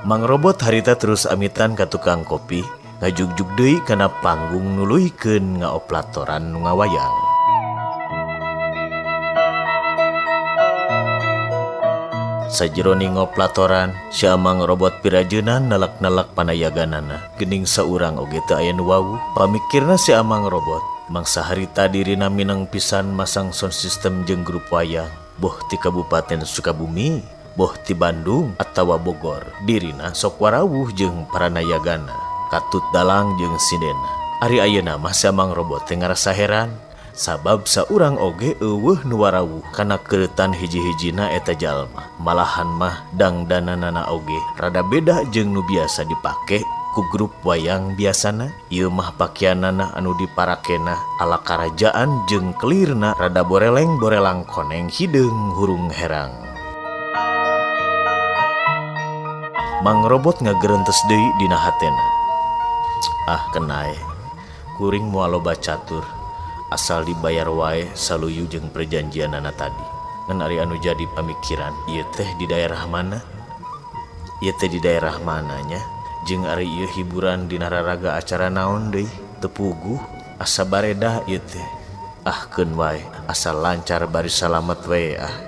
Mang Robot harita terus amitan ka tukang kopi, ngajugjug deui kana panggung nuluykeun ngaoplatoran nu ngawayang. Sajeroni ngoplatoran, si Mang Robot pirajeunna nalak-nalak panayaganana. Geuning saurang oge teu aya nu wawuh. Pamikirna si Mang Robot, mangsa harita dirina mineng pisan masang sound system jeung grup wayang. Boh ti Kabupaten Sukabumi, boh ti Bandung atawa Bogor, dirina sok warawuh jeung paranayagana, Katut Dalang jeung Sidena. Ari ayeuna mah si Mang Robot teh ngarasa heran, sabab saurang oge eueuh nu warawuh kana keuretan hiji-hijina eta jalma. Malahan mah dangdananana oge rada beda jeung nu biasa dipake ku grup wayang biasana. Ieu mah pakianana anu diparakena ala karajaan jeung kelirna rada boreleng-borelang koneng hideung hurung herang. Mang Robot ngagereuntes deui dina hatena. Ah kenai, kuring moal loba catur, asal dibayar wae saluyu jeung perjanjianana tadi. Ngan ari anu jadi pamikiran, ieu teh di daerah mana? Ieu teh di daerah mananya? Jeung ari ieu hiburan dina raraga acara naon deui? Teu puguh, asa baredah ieu teh. Ah keun wae, asal lancar bari salamet wae ah.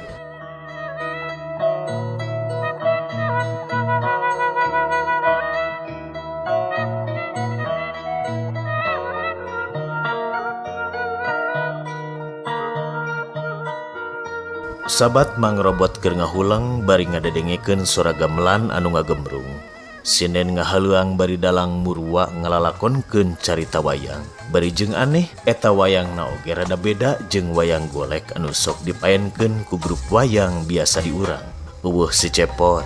Sabat Mang Robot keur ngahulang bari ngadadengekeun sora gamelan anu ngagembrung. Sinen ngahaluang bari dalang murwa ngalalakonkeun carita wayang. Bari jeung aneh eta wayangna oge rada beda jeung wayang golek anu sok dipaenkeun ku grup wayang biasa diurang. Eueuh si Cepot,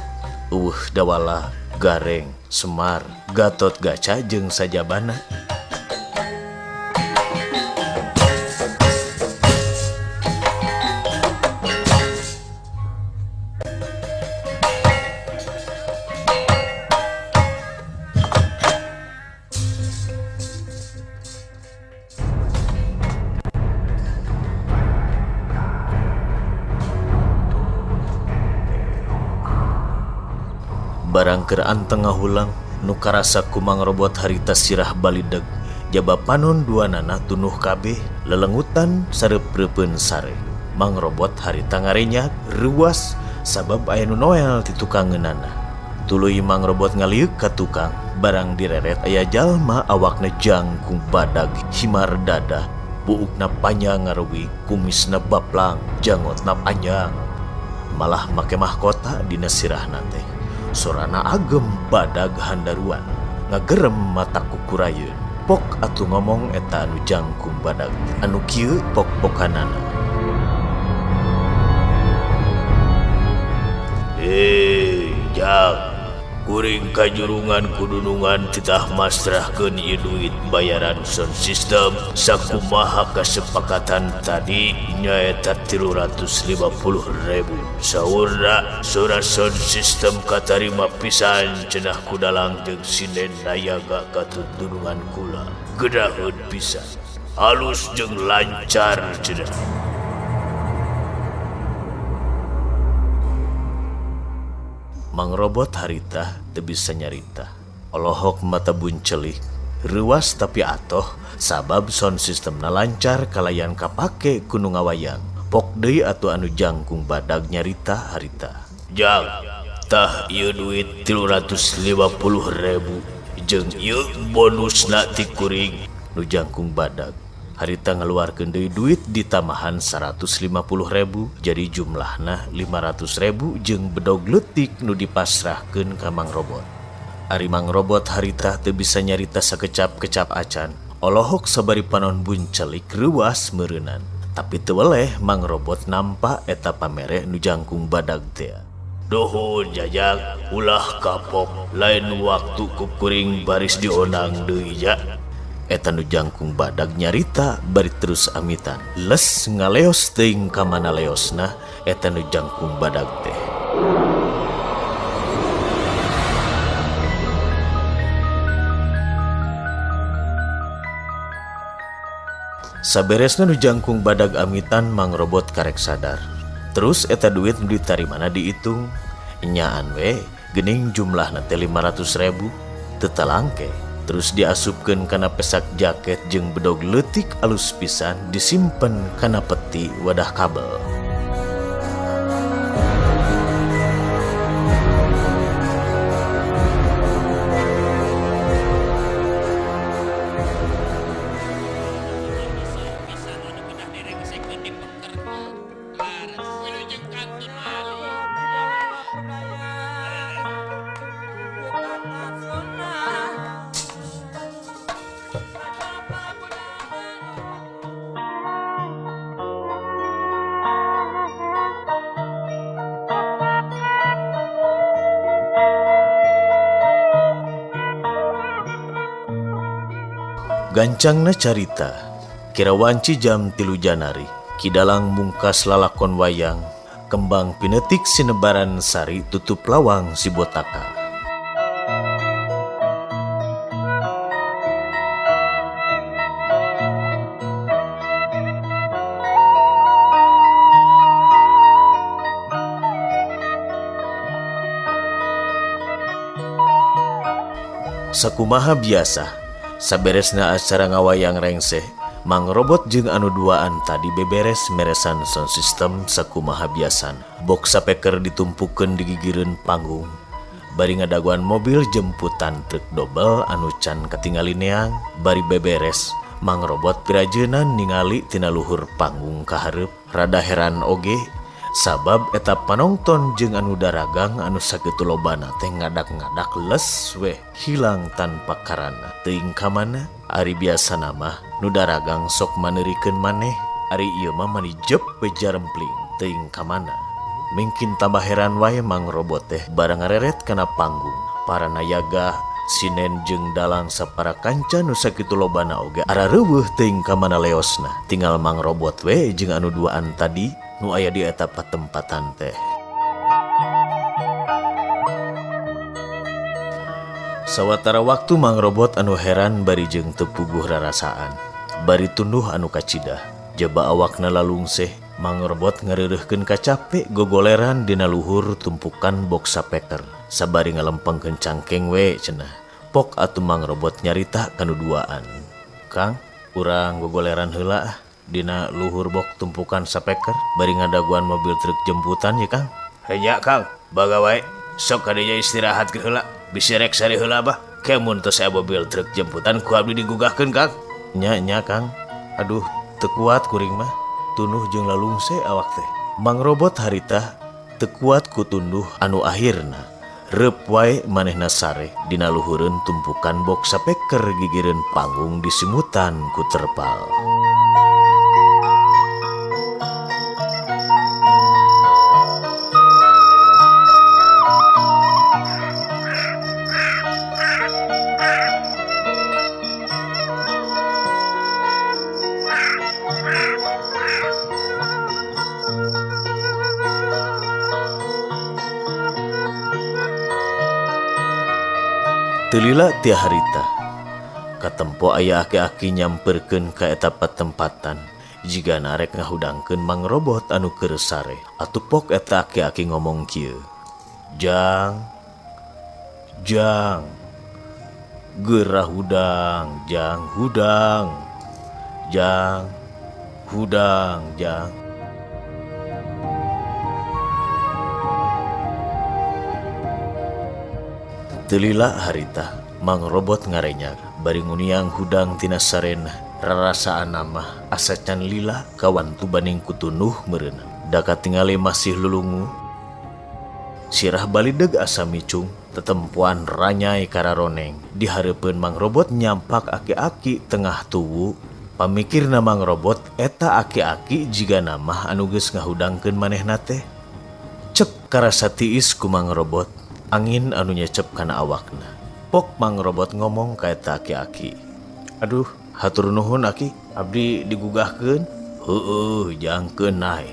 eueuh Dawala, Gareng, Semar, Gatot Gaca jeung sajabana. Barang keur anteng ngahulang, nu karasa ku Mang Robot harita sirah balideg. Jaba panon duanana tunuh kabeh, lelengutan sarepreupeun sare. Mang Robot harita ngarenyak, ruas, sabab aya nu noel ti tukang ngeunana. Tuluy Mang Robot ngaliuk ka tukang, barang direret aya jalma awakna jangkung badag, himar dada, buukna panjang ngaruwi, kumisna baplang, jangotna panjang. Malah make mahkota dina sirahna teh. Sorana agem badag handaruan, ngagerem mata kukurayeun. Pok atuh ngomong eta anu jangkung badag, anu kieu pok-pokanana. Jang, kuring kajurungan kudunungan titah masrahkeun ieu duit bayaran sound system sakumaha kasepakatan tadi nyaeta 350.000. Saurna surat sound system katarima pisan cenah ku Dalang jeung Sinen Nayaga Katut Dunungan kula. Gedaheun pisan, halus jeung lancar cenah. Mang Robot harita teu bisa nyarita. Olohok mata buncelik, ruas tapi atoh sabab sound systemna lancar kalayan kapake ku nu ngawayang. Pok deui atuh anu jangkung badag nyarita harita. Jang, tah ieu duit 350.000 jeung ieu bonusna ti kuring. Nu jangkung badag harita ngaluarkeun deui duit di tamahan 150.000, jadi jumlahna 500.000 jeung bedog leutik nu dipasrahkeun ka Mang Robot. Ari Mang Robot harita teu bisa nyarita sakecap-kecap acan, olohok sabari panon buncelik ruas meureunnan. Tapi teu weleh Mang Robot nampa eta pamere nu jangkung badag teh. Dohon Jajang, ulah kapok, lain waktu ku kuring baris dionang deui ja. Eta nu jangkung badag nyarita bari terus amitan. Les ngaleos teuing ka mana leosna eta nu jangkung badag teh. Saberesna nu jangkung badag amitan, Mang Robot karek sadar. Terus eta duit nu ditarimana diitung. Nyaan we, gening jumlahna teh 500.000 teu talangke. Terus diasupkeun kana pesak jaket jeung bedog leutik alus pisan disimpen kana peti wadah kabel. Gancangna carita, kira wanci jam 3 Janari, kidalang mungkas lalakon wayang, kembang pinetik sinebaran sari tutup lawang si Botaka. Sakumaha biasa, saberesna acara ngawayang rengseh, Mang Robot jeung anu duaan tadi beberes meresan sound system sakumaha biasan. Box speaker ditumpukeun di gigireun panggung. Bari ngadaguan mobil jemputan truk dobel anu can katingali neang. Bari beberes, Mang Robot pirajeunan ningali tina luhur panggung ka hareup. Rada heran oge, sabab eta panongton jeung anu daragang anu sakitu lobana teh ngadak-ngadak les weh hilang tanpa karana. Teuing ka mana? Ari biasa mah nu daragang sok maneurikeun maneh, ari ieu mah manijep we jarempling. Teuing ka mana? Mungkin tambah heran wae Mang Robot teh barang ngareret kana panggung. Para nayaga sinen jeung dalang sapara kanca nu sakitu lobana oge arareuweuh teuing ka mana leosna. Tinggal Mang Robot we jeung anu duaan tadi nu aya di eta patempatan teh. Sawatara waktu Mang Robot anu heran bari jeung teu puguh rarasaan. Bari tunduh anu kacidah, jaba awakna lalungseh, Mang Robot ngareureuhkeun kacape gogoleran dina luhur tumpukan box speaker. Sabari ngalempengkeun cangkeng we cenah. Pok atuh Mang Robot nyarita kanu duaan. Kang, urang gogoleran heula ah. Dina luhur bok tumpukan speaker bari ngadaguan mobil truk jemputan ya Kang. Henya Kang, baga wae sok kadinya istirahat ke heula, bisi rek sari heula bah. Kemun tos aya mobil truk jemputan ku abdi digugahkeun Kang. Nya Kang, aduh teu kuat kuring mah, tunduh jeung lalungse awak teh. Mang Robot harita teu kuat ku tunduh anu akhirna reup wae manehna sare dina luhureun tumpukan box speaker gigireun panggung disimutan ku terpal. Telila tia harita, katempo aya aki-aki nyamperkeun ka eta patempatan, jiga narek ngahudangkeun Mang Robot anu keur sare. Atuh pok eta aki-aki ngomong kieu, Jang, geurah hudang, Jang, hudang, Jang, hudang, Jang. Telila harita, Mang Robot ngarenyar, bari nguniang hudang tina sarena. Rarasaan nama asa can lila kawan tu baning kutunuh meureun. Da katingali masih lulungu. Sirah balideg asa micung, tetempuan ranyai kararoneng. Di hareupeun Mang Robot nyampak aki-aki tengah tuwu. Pamikirna Mang Robot eta aki-aki jiga nama anu geus ngahudangkeun manehna teh. Cep karasa tiis ku Mang Robot. Angin anu nyecep kana awakna. Pok Mang Robot ngomong ka eta aki-aki, aduh hatur nuhun Aki, abdi digugahkeun. Heueuh jangkeun nae.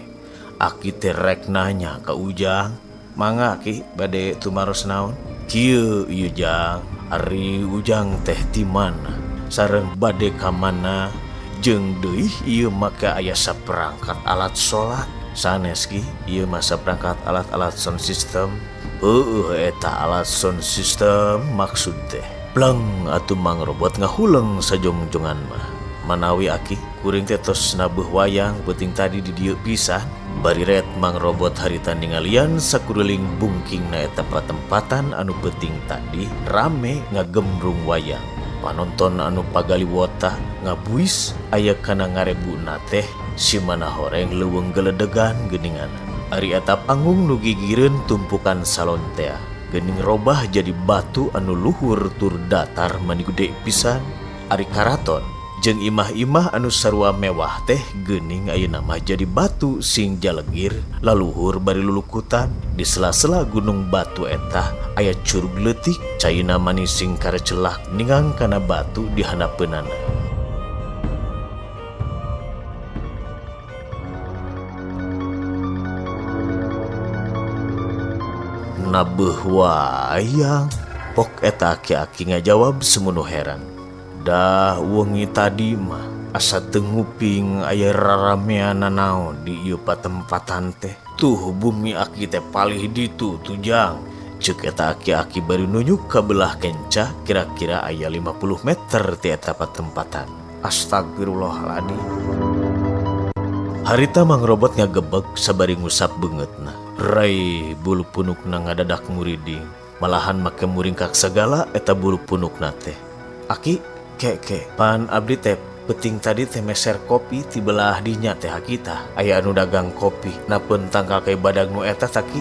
Aki teh rek nanya ka Ujang, mangga Ki bade tumaros naon? Kieu ieu Jang, ari Ujang teh ti mana? Sareng bade ka mana? Jeung deui ieu make aya saperangkat alat salat. Saneski ieu masa perangkat alat-alat sound system. Eta alat sound system maksud teh. Pleng atuh Mang Robot ngahuleng sajongjongan mah. Manawi Aki kuring teh tos nabuh wayang penting tadi di dieu pisan. Bari ret Mang Robot harita ningalian sakuruling bungkingna eta patempatan anu penting tadi rame ngagembrung wayang. Panonton anu pagaliwota ngabuis aya kana ngarebuna teh si mana horeng leuweung geledegan geuningan. Ari eta panggung nu gigireun tumpukan salon teh geuning robah jadi batu anu luhur tur datar mani gede pisan. Ari karaton jeung imah-imah anu sarua mewah teh geuning ayeuna mah jadi batu sing jalegir laluhur bari lulukutan. Di sela-sela gunung batu eta aya curug leutik caina manis sing karecelak ningang kana batu di handapeunnana. Nabuh wayang pok eta aki-aki ngajawab semunuh heran. Dah wengi tadi mah asa teu nguping aya raramean naon di ieu patempatan teh. Tuh bumi Aki teh palih ditu tujang. Ceuk eta aki-aki bari nunjuk ka belah kenca kira-kira aya 50 meter ti eta patempatan. Astagfirullahaladzim. Harita Mang Robot ngagebeg sabari ngusap beungeutna. Rai bulu punukna ngadadak muriding. Malahan make muringkak segala eta bulu punukna teh. Aki, ke pan abdi teh penting tadi teh meser kopi ti belah dinya teh kita. Aya anu dagang kopi. Napeun tangkal kai badag nu eta taki.